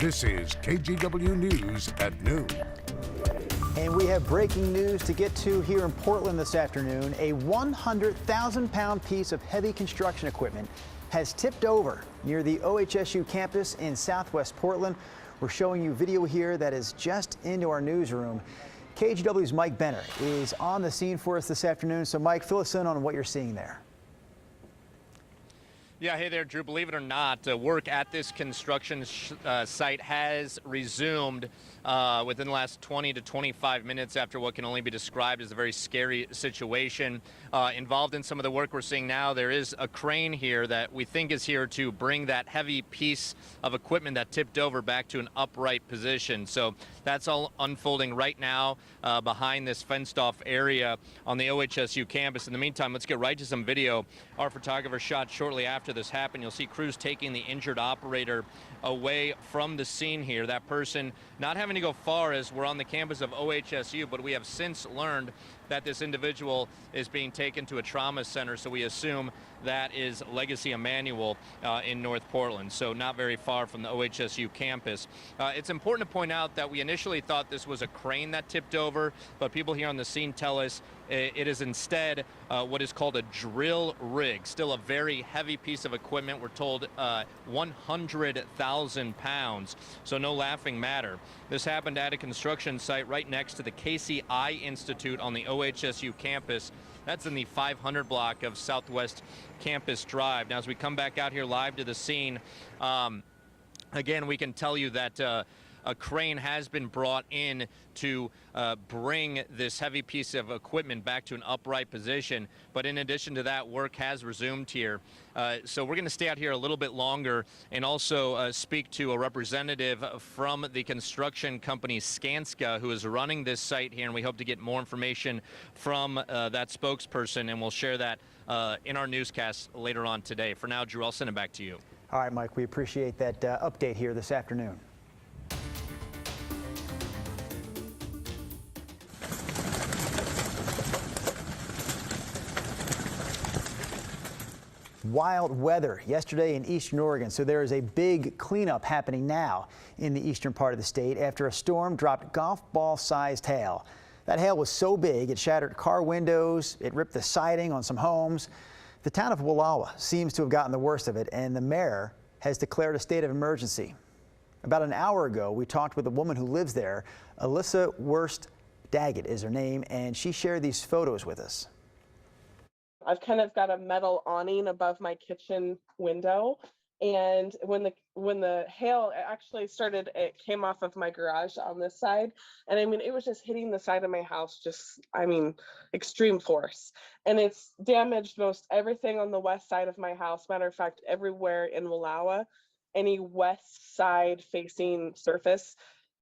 This is KGW News at noon. And we have breaking news to get to here in Portland this afternoon. A 100,000-pound piece of heavy construction equipment has tipped over near the OHSU campus in southwest Portland. We're showing you video here that is just into our newsroom. KGW's Mike Benner is on the scene for us this afternoon. So, Mike, fill us in on what you're seeing there. Yeah, hey there, Drew. Believe it or not, work at this construction site has resumed within the last 20 to 25 minutes after what can only be described as a very scary situation. Involved in some of the work we're seeing now, there is a crane here that we think is here to bring that heavy piece of equipment that tipped over back to an upright position. So that's all unfolding right now behind this fenced-off area on the OHSU campus. In the meantime, let's get right to some video our photographer shot shortly after this happened. You'll see crews taking the injured operator away from the scene here. That person not having to go far as we're on the campus of OHSU, but we have since learned that this individual is being taken to a trauma center, so we assume that is Legacy Emmanuel in North Portland, so not very far from the OHSU campus. It's important to point out that we initially thought this was a crane that tipped over, but people here on the scene tell us it is instead what is called a drill rig, still a very heavy piece of equipment. We're told 100,000 pounds, so no laughing matter. This happened at a construction site right next to the Casey Eye Institute on the OHSU campus. That's in the 500 block of Southwest Campus Drive. Now, as we come back out here live to the scene, again, we can tell you that a crane has been brought in to bring this heavy piece of equipment back to an upright position. But in addition to that, work has resumed here. So we're going to stay out here a little bit longer and also speak to a representative from the construction company Skanska, who is running this site here. And we hope to get more information from that spokesperson, and we'll share that in our newscast later on today. For now, Drew, I'll send it back to you. All right, Mike, we appreciate that update here this afternoon. Wild weather yesterday in eastern Oregon, so there is a big cleanup happening now in the eastern part of the state after a storm dropped golf ball sized hail. That hail was so big it shattered car windows, it ripped the siding on some homes. The town of Wallowa seems to have gotten the worst of it, and the mayor has declared a state of emergency. About an hour ago, we talked with a woman who lives there. Alyssa Wurst Daggett is her name, and she shared these photos with us. I've kind of got a metal awning above my kitchen window, and when the hail actually started, it came off of my garage on this side, and I mean it was just hitting the side of my house, just extreme force, and it's damaged most everything on the west side of my house. Matter of fact, everywhere in Wallowa, any west side facing surface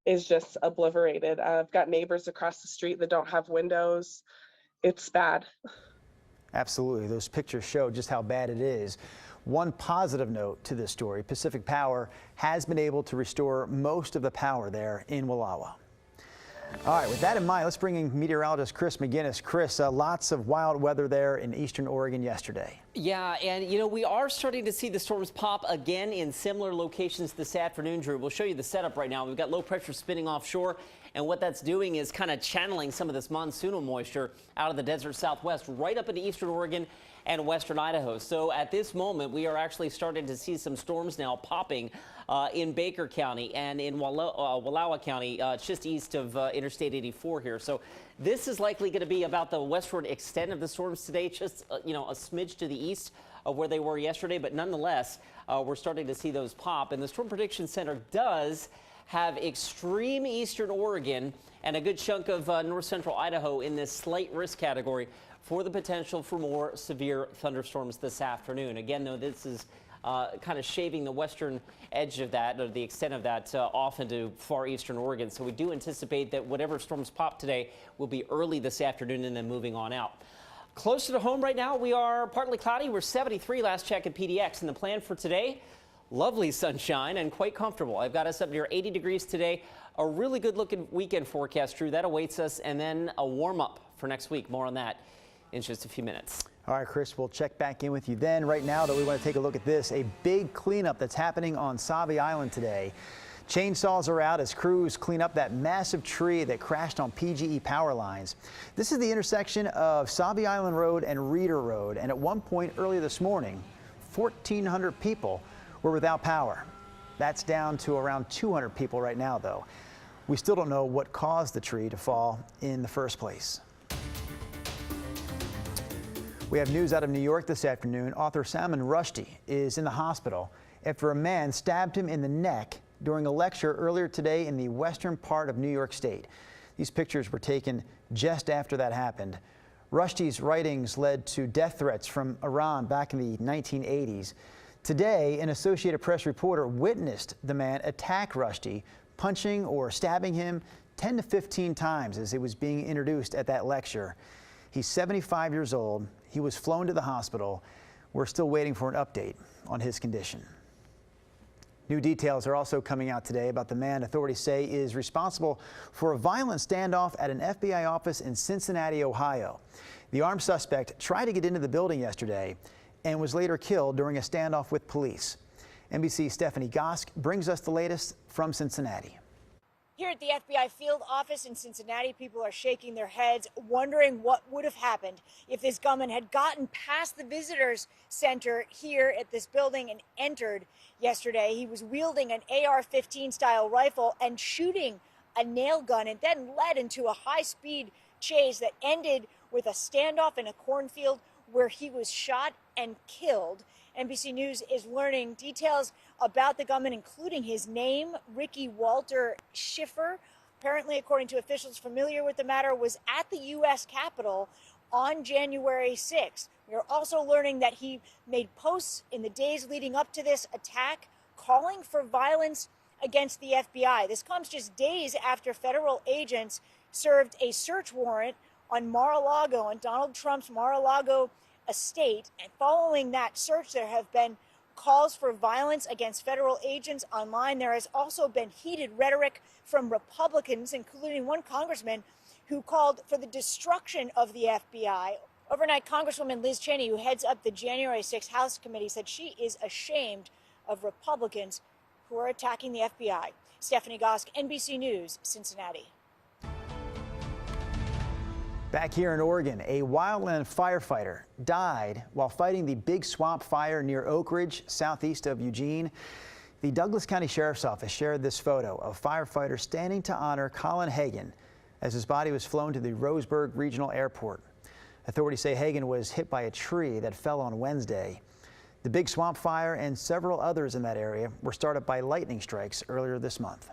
is just obliterated. I've got neighbors across the street that don't have windows. It's bad. Absolutely. Those pictures show just how bad it is. One positive note to this story, Pacific Power has been able to restore most of the power there in Wallowa. All right, with that in mind, let's bring in meteorologist Chris McGinnis. Chris, lots of wild weather there in eastern Oregon yesterday. Yeah, and you know, we are starting to see the storms pop again in similar locations this afternoon, Drew. We'll show you the setup right now. We've got low pressure spinning offshore, and what that's doing is kind of channeling some of this monsoonal moisture out of the desert southwest right up into eastern Oregon and western Idaho. So at this moment, we are actually starting to see some storms now popping in Baker County and in Wallowa County, just east of Interstate 84 here. So this is likely going to be about the westward extent of the storms today, just a smidge to the east of where they were yesterday. But nonetheless, we're starting to see those pop. And the Storm Prediction Center does have extreme eastern Oregon and a good chunk of north central Idaho in this slight risk category for the potential for more severe thunderstorms this afternoon. Again, though, this is kind of shaving the western edge of that, or the extent of that, off into far eastern Oregon. So we do anticipate that whatever storms pop today will be early this afternoon and then moving on out. Closer to home right now, we are partly cloudy. We're 73 last check at PDX, and the plan for today, lovely sunshine and quite comfortable. I've got us up near 80 degrees today. A really good looking weekend forecast, Drew. That awaits us, and then a warm up for next week. More on that in just a few minutes. All right, Chris, we'll check back in with you then. Right now, though, we want to take a look at this, a big cleanup that's happening on Sauvie Island today. Chainsaws are out as crews clean up that massive tree that crashed on PGE power lines. This is the intersection of Sauvie Island Road and Reeder Road, and at one point earlier this morning, 1,400 people were without power. That's down to around 200 people right now, though. We still don't know what caused the tree to fall in the first place. We have news out of New York this afternoon. Author Salman Rushdie is in the hospital after a man stabbed him in the neck during a lecture earlier today in the western part of New York State. These pictures were taken just after that happened. Rushdie's writings led to death threats from Iran back in the 1980s. Today, an Associated Press reporter witnessed the man attack Rushdie, punching or stabbing him 10 to 15 times as he was being introduced at that lecture. He's 75 years old. He was flown to the hospital. We're still waiting for an update on his condition. New details are also coming out today about the man authorities say is responsible for a violent standoff at an FBI office in Cincinnati, Ohio. The armed suspect tried to get into the building yesterday and was later killed during a standoff with police. NBC's Stephanie Gosk brings us the latest from Cincinnati. Here at the FBI field office in Cincinnati, people are shaking their heads, wondering what would have happened if this gunman had gotten past the visitors center here at this building and entered yesterday. He was wielding an AR-15 style rifle and shooting a nail gun, and then led into a high-speed chase that ended with a standoff in a cornfield where he was shot and killed. NBC News is learning details about the gunman, including his name, Ricky Walter Schiffer. Apparently, according to officials familiar with the matter, was at the U.S. Capitol on January 6th. We are also learning that he made posts in the days leading up to this attack calling for violence against the FBI. This comes just days after federal agents served a search warrant on Mar-a-Lago, on Donald Trump's Mar-a-Lago estate. And following that search, there have been calls for violence against federal agents online. There has also been heated rhetoric from Republicans, including one congressman who called for the destruction of the FBI. Overnight, Congresswoman Liz Cheney, who heads up the January 6th House Committee, said she is ashamed of Republicans who are attacking the FBI. Stephanie Gosk, NBC News, Cincinnati. Back here in Oregon, a wildland firefighter died while fighting the Big Swamp Fire near Oak Ridge, southeast of Eugene. The Douglas County Sheriff's Office shared this photo of firefighters standing to honor Colin Hagan as his body was flown to the Roseburg Regional Airport. Authorities say Hagan was hit by a tree that fell on Wednesday. The Big Swamp Fire and several others in that area were started by lightning strikes earlier this month.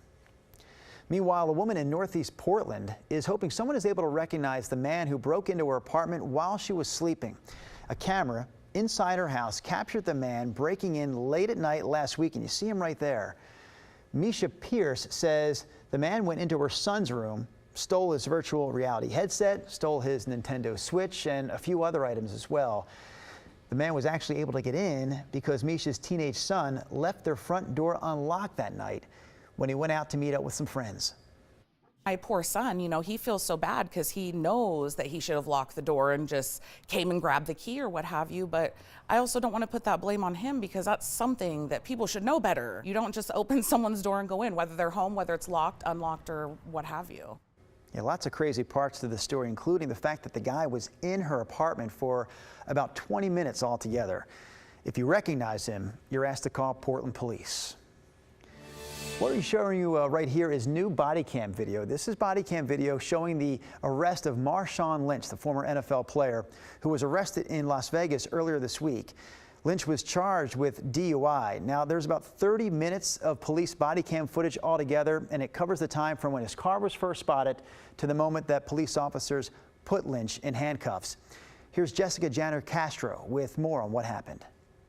Meanwhile, a woman in northeast Portland is hoping someone is able to recognize the man who broke into her apartment while she was sleeping. A camera inside her house captured the man breaking in late at night last week, and you see him right there. Misha Pierce says the man went into her son's room, stole his virtual reality headset, stole his Nintendo Switch, and a few other items as well. The man was actually able to get in because Misha's teenage son left their front door unlocked that night when he went out to meet up with some friends. My poor son, he feels so bad because he knows that he should have locked the door and just came and grabbed the key or what have you. But I also don't want to put that blame on him because that's something that people should know better. You don't just open someone's door and go in, whether they're home, whether it's locked, unlocked, or what have you. Yeah, lots of crazy parts to the story, including the fact that the guy was in her apartment for about 20 minutes altogether. If you recognize him, you're asked to call Portland Police. What we're showing you right here is new body cam video. This is body cam video showing the arrest of Marshawn Lynch, the former NFL player who was arrested in Las Vegas earlier this week. Lynch was charged with DUI. Now, there's about 30 minutes of police body cam footage altogether, and it covers the time from when his car was first spotted to the moment that police officers put Lynch in handcuffs. Here's Jessica Janner Castro with more on what happened.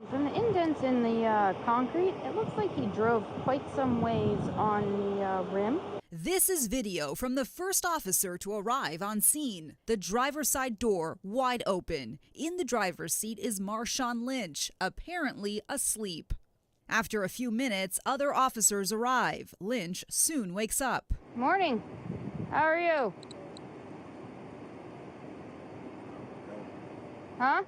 From the indents in the concrete, it looks like he drove quite some ways on the rim. This is video from the first officer to arrive on scene. The driver's side door wide open. In the driver's seat is Marshawn Lynch, apparently asleep. After a few minutes, other officers arrive. Lynch soon wakes up. Morning. How are you? Huh?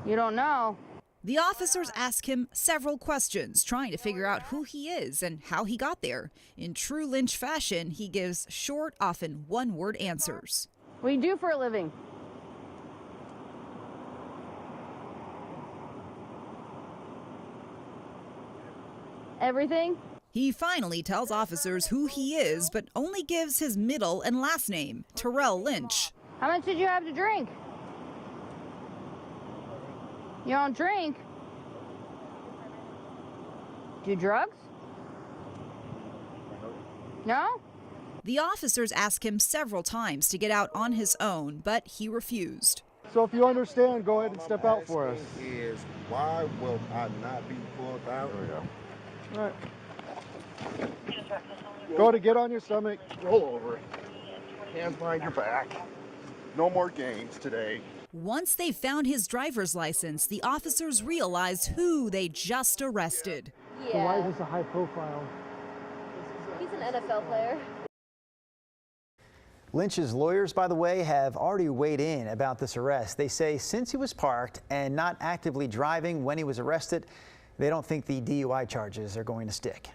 You don't know? The officers ask him several questions, trying to figure out who he is and how he got there. In true Lynch fashion, he gives short, often one-word answers. What do you do for a living? Everything? He finally tells officers who he is, but only gives his middle and last name, Terrell Lynch. How much did you have to drink? You don't drink? Do drugs? No? The officers ask him several times to get out on his own, but he refused. So if you understand, go ahead and step out for us. Is why will I not be pulled out? There we go. All right. Go to get on your stomach. Roll over. Hands behind your back. No more games today. Once they found his driver's license, the officers realized who they just arrested. Yeah. So why is this a high profile? He's an NFL player. Lynch's lawyers, by the way, have already weighed in about this arrest. They say since he was parked and not actively driving when he was arrested, they don't think the DUI charges are going to stick.